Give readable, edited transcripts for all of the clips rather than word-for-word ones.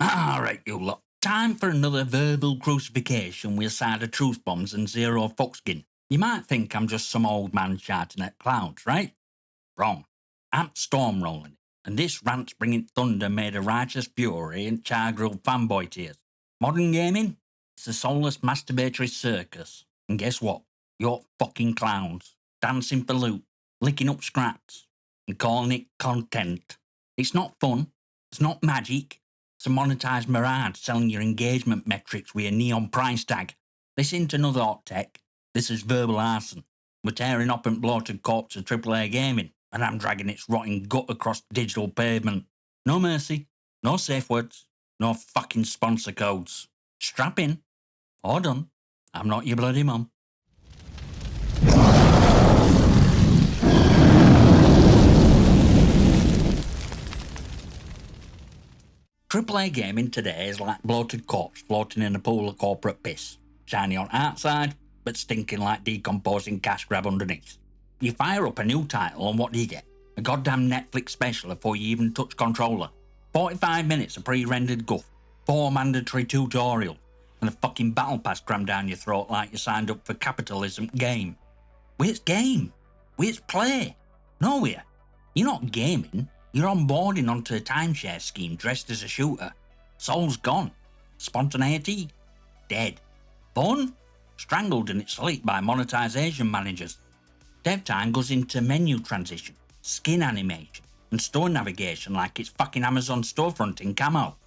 Alright, you lot. Time for another verbal crucifixion with a side of truth bombs and zero fuckskin. You might think I'm just some old man shouting at clouds, right? Wrong. I'm storm rolling, and this rant's bringing thunder made of righteous fury and char-grilled fanboy tears. Modern gaming? It's a soulless masturbatory circus. And guess what? You're fucking clowns, dancing for loot, licking up scraps, and calling it content. It's not fun. It's not magic. It's a monetized mirage selling your engagement metrics with a neon price tag. This ain't another hot tech. This is verbal arson. We're tearing up and bloated corpse of AAA gaming, and I'm dragging its rotting gut across digital pavement. No mercy, no safe words, no fucking sponsor codes. Strap in. Or done. I'm not your bloody mum. AAA gaming today is like bloated corpse floating in a pool of corporate piss. Shiny on outside, but stinking like decomposing cash grab underneath. You fire up a new title and what do you get? A goddamn Netflix special before you even touch controller. 45 minutes of pre-rendered guff, 4 mandatory tutorials, and a fucking battle pass crammed down your throat like you signed up for capitalism game. Where's game? Where's play? Nowhere. You're not gaming. You're onboarding onto a timeshare scheme dressed as a shooter. Soul's gone. Spontaneity? Dead. Fun? Strangled in its sleep by monetization managers. Dev time goes into menu transition, skin animation, and store navigation like it's fucking Amazon storefront in camo.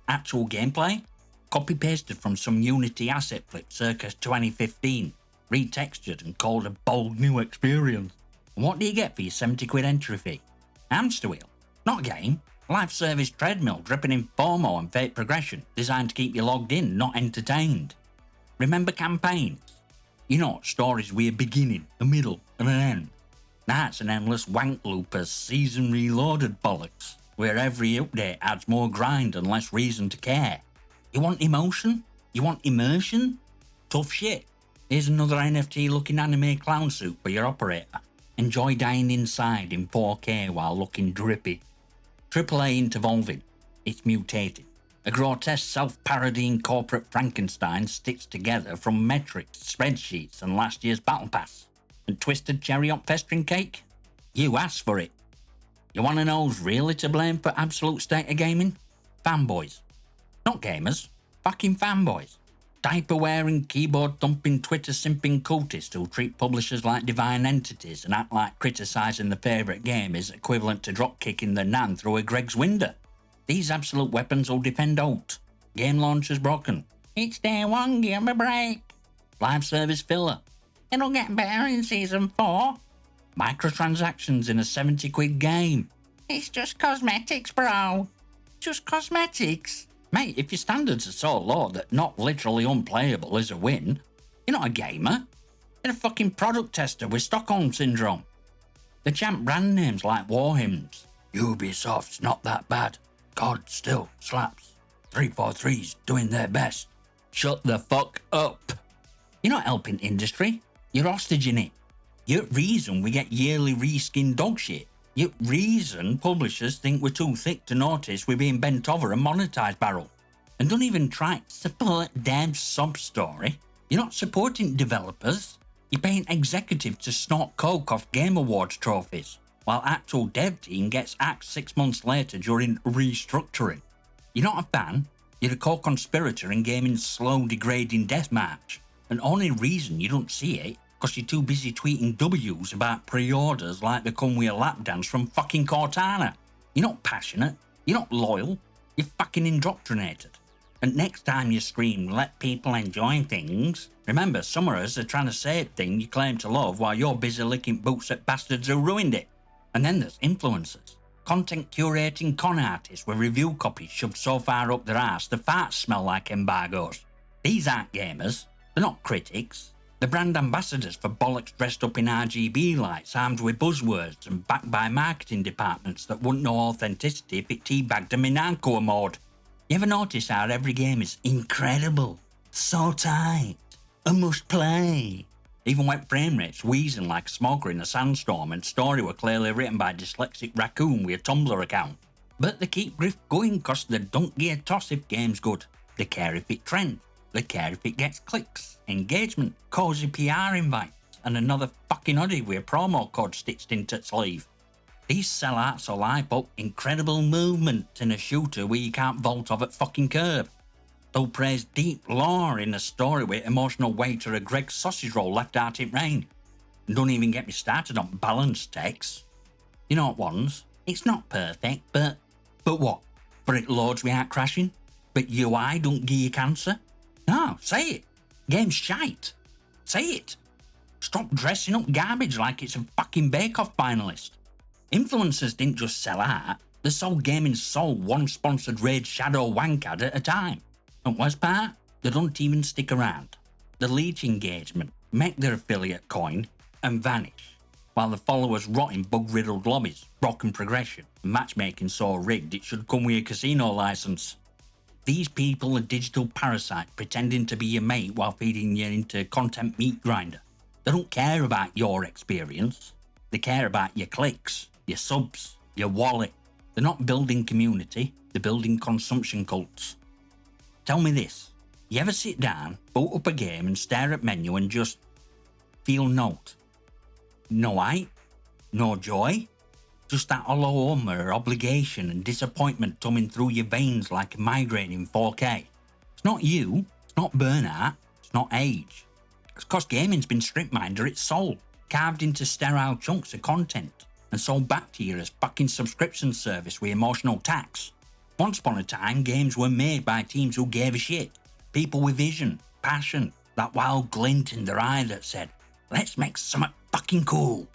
Actual gameplay? Copy-pasted from some Unity asset flip circa 2015, retextured and called a bold new experience. And what do you get for your 70 quid entry fee? Hamster wheel? Not a game. Live service treadmill dripping in FOMO and fake progression, designed to keep you logged in, not entertained. Remember campaigns? You know, stories with a beginning, a middle, and an end. Now it's an endless wank loop as season reloaded bollocks, where every update adds more grind and less reason to care. You want emotion? You want immersion? Tough shit. Here's another NFT looking anime clown suit for your operator. Enjoy dying inside in 4K while looking drippy. AAA ain't evolving. It's mutating. A grotesque self-parodying corporate Frankenstein stitched together from metrics, spreadsheets, and last year's battle pass. And twisted cherry on festering cake? You asked for it. You want to know who's really to blame for absolute state of gaming? Fanboys. Not gamers. Fucking fanboys. Diaper-wearing, keyboard-thumping, Twitter-simping cultists who treat publishers like divine entities and act like criticising their favourite game is equivalent to drop-kicking their nan through a Greg's window. These absolute weapons will defend out. Game launcher's broken. It's day one, give me a break. Live service filler. It'll get better in season 4. Microtransactions in a 70 quid game. It's just cosmetics, bro. Just cosmetics? Mate, if your standards are so low that not literally unplayable is a win, you're not a gamer. You're a fucking product tester with Stockholm Syndrome. They chant brand names like war hymns. Ubisoft's not that bad. God still slaps. 343's doing their best. Shut the fuck up. You're not helping industry. You're hostage-ing it. You're reason we get yearly reskin dog shit. You're reason publishers think we're too thick to notice we're being bent over a monetized barrel. And don't even try to support dev's sub-story. You're not supporting developers. You're paying executives to snort coke off Game Awards trophies, while actual dev team gets axed 6 months later during restructuring. You're not a fan. You're a co-conspirator in gaming's slow degrading deathmatch. And only reason you don't see it because you're too busy tweeting W's about pre-orders like they come with a lap dance from fucking Cortana. You're not passionate. You're not loyal. You're fucking indoctrinated. And next time you scream, let people enjoy things, remember some of us are trying to save things you claim to love while you're busy licking boots at bastards who ruined it. And then there's influencers. Content curating con artists with review copies shoved so far up their arse the farts smell like embargoes. These aren't gamers. They're not critics. They're brand ambassadors for bollocks dressed up in RGB lights, armed with buzzwords and backed by marketing departments that wouldn't know authenticity if it teabagged them in hardcore mode. You ever notice how every game is incredible, so tight, a must play? Even when frame rates wheezing like a smoker in a sandstorm and story were clearly written by a dyslexic raccoon with a Tumblr account. But they keep grift going because they don't give a toss if game's good. They care if it trends. They care if it gets clicks, engagement, cosy PR invites, and another fucking hoodie with a promo code stitched into its sleeve. These sellouts will hype up incredible movement in a shooter where you can't vault off at fucking curb. They'll praise deep lore in a story with emotional weight or a Greg's sausage roll left out in rain. And don't even get me started on balanced text. You know what ones? It's not perfect, but what? But it loads without crashing? But UI don't give you cancer? No, say it. Game's shite. Say it. Stop dressing up garbage like it's a fucking Bake-Off finalist. Influencers didn't just sell out, they sold gaming's soul one sponsored Raid Shadow wank ad at a time. And worst part, they don't even stick around. They leech engagement, make their affiliate coin, and vanish, while the followers rot in bug-riddled lobbies, broken progression, and matchmaking so rigged it should come with a casino license. These people are digital parasites pretending to be your mate while feeding you into content meat grinder. They don't care about your experience. They care about your clicks, your subs, your wallet. They're not building community, they're building consumption cults. Tell me this, you ever sit down, boot up a game and stare at menu and just feel naught? No hype? No joy? Just that hollow hum or obligation and disappointment tumbling through your veins like a migraine in 4K. It's not you, it's not burnout, it's not age. It's cause gaming's been strip mined of its soul, carved into sterile chunks of content, and sold back to you as fucking subscription service with emotional tax. Once upon a time, games were made by teams who gave a shit. People with vision, passion, that wild glint in their eye that said, let's make something fucking cool.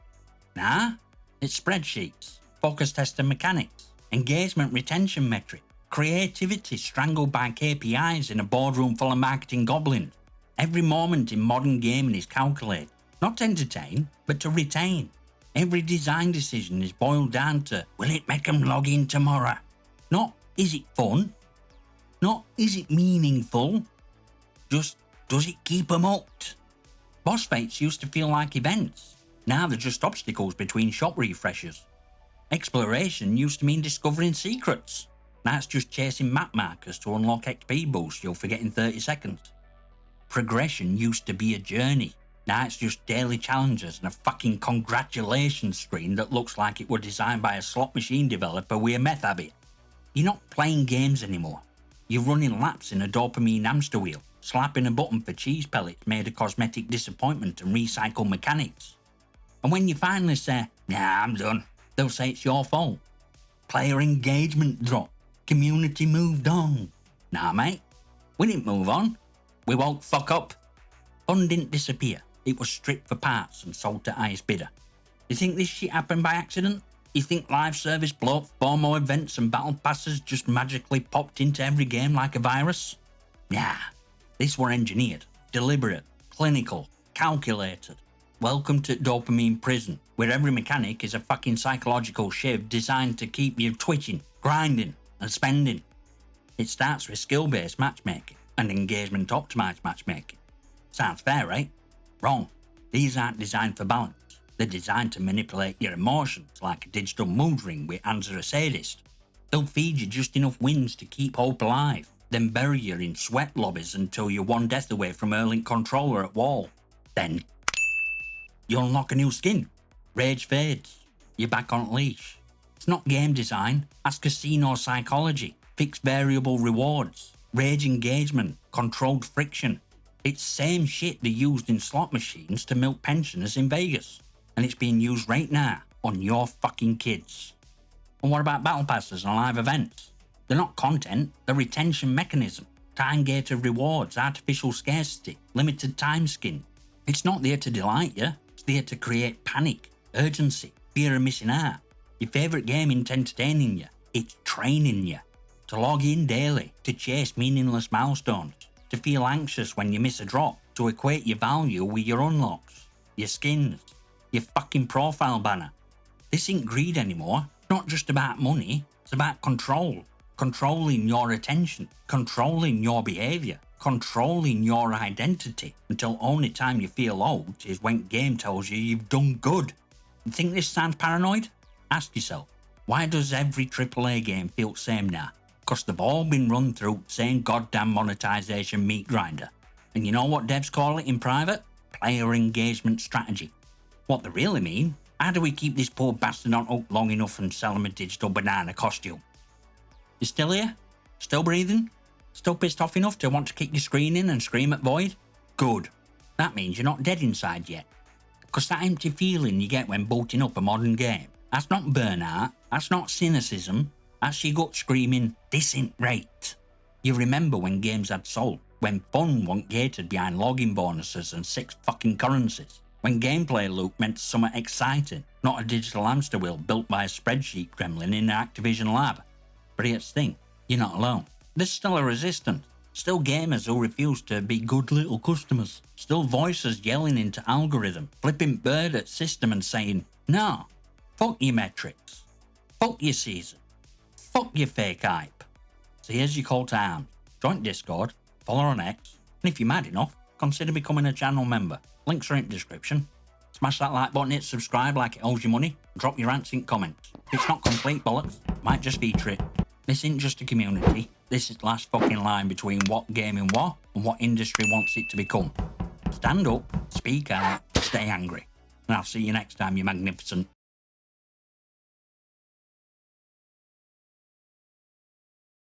Nah, it's spreadsheets, focus test and mechanics, engagement retention metric, creativity strangled by KPIs in a boardroom full of marketing goblins. Every moment in modern gaming is calculated, not to entertain, but to retain. Every design decision is boiled down to, will it make them log in tomorrow? Not, is it fun? Not, is it meaningful? Just, does it keep them hooked? Boss fights used to feel like events. Now they're just obstacles between shop refreshers. Exploration used to mean discovering secrets. Now it's just chasing map markers to unlock XP boosts you'll forget in 30 seconds. Progression used to be a journey. Now it's just daily challenges and a fucking congratulations screen that looks like it were designed by a slot machine developer with a meth habit. You're not playing games anymore. You're running laps in a dopamine hamster wheel, slapping a button for cheese pellets made of cosmetic disappointment and recycled mechanics. And when you finally say, nah, I'm done, they'll say it's your fault. Player engagement dropped. Community moved on. Nah, mate, we didn't move on. We woke fuck up. Fun didn't disappear. It was stripped for parts and sold to highest bidder. You think this shit happened by accident? You think live service bloat, FOMO events and battle passes just magically popped into every game like a virus? Nah, this were engineered, deliberate, clinical, calculated. Welcome to Dopamine Prison, where every mechanic is a fucking psychological shiv designed to keep you twitching, grinding, and spending. It starts with skill-based matchmaking and engagement-optimized matchmaking. Sounds fair, right? Wrong. These aren't designed for balance. They're designed to manipulate your emotions like a digital mood ring with Answer a Sadist. They'll feed you just enough wins to keep hope alive, then bury you in sweat lobbies until you're one death away from hurling controller at wall. Then you unlock a new skin. Rage fades. You're back on leash. It's not game design. That's casino psychology. Fixed variable rewards. Rage engagement. Controlled friction. It's same shit they used in slot machines to milk pensioners in Vegas. And it's being used right now on your fucking kids. And what about battle passes and live events? They're not content. They're retention mechanism. Time-gated rewards. Artificial scarcity. Limited time skin. It's not there to delight you. There to create panic, urgency, fear of missing out. Your favourite game isn't entertaining you, it's training you. To log in daily, to chase meaningless milestones, to feel anxious when you miss a drop, to equate your value with your unlocks, your skins, your fucking profile banner. This ain't greed anymore. It's not just about money, it's about control. Controlling your attention, controlling your behaviour, controlling your identity until only time you feel old is when game tells you you've done good. You think this sounds paranoid? Ask yourself, Why does every AAA game feel the same now? Because they've all been run through the same goddamn monetization meat grinder. And you know what devs call it in private? Player engagement strategy. What they really mean? How do we keep this poor bastard on hook long enough and sell him a digital banana costume? You still here? Still breathing? Still pissed off enough to want to kick your screen in and scream at Void? Good. That means you're not dead inside yet. Because that empty feeling you get when booting up a modern game, that's not burnout, that's not cynicism, that's your gut screaming, this ain't right. You remember when games had soul, when fun wasn't gated behind login bonuses and 6 fucking currencies, when gameplay loop meant something exciting, not a digital hamster wheel built by a spreadsheet gremlin in an Activision lab. But here's the thing, you're not alone. There's still a resistance. Still gamers who refuse to be good little customers. Still voices yelling into algorithm, flipping bird at system and saying, no, fuck your metrics. Fuck your season. Fuck your fake hype. So here's your call to arms. Join Discord, follow on X, and if you're mad enough, consider becoming a channel member. Links are in the description. Smash that like button, hit subscribe like it owes you money, and drop your rants in comments. If it's not complete bollocks, might just feature it. This isn't just a community, this is the last fucking line between what gaming was and what industry wants it to become. Stand up, speak out, stay angry. And I'll see you next time, you magnificent.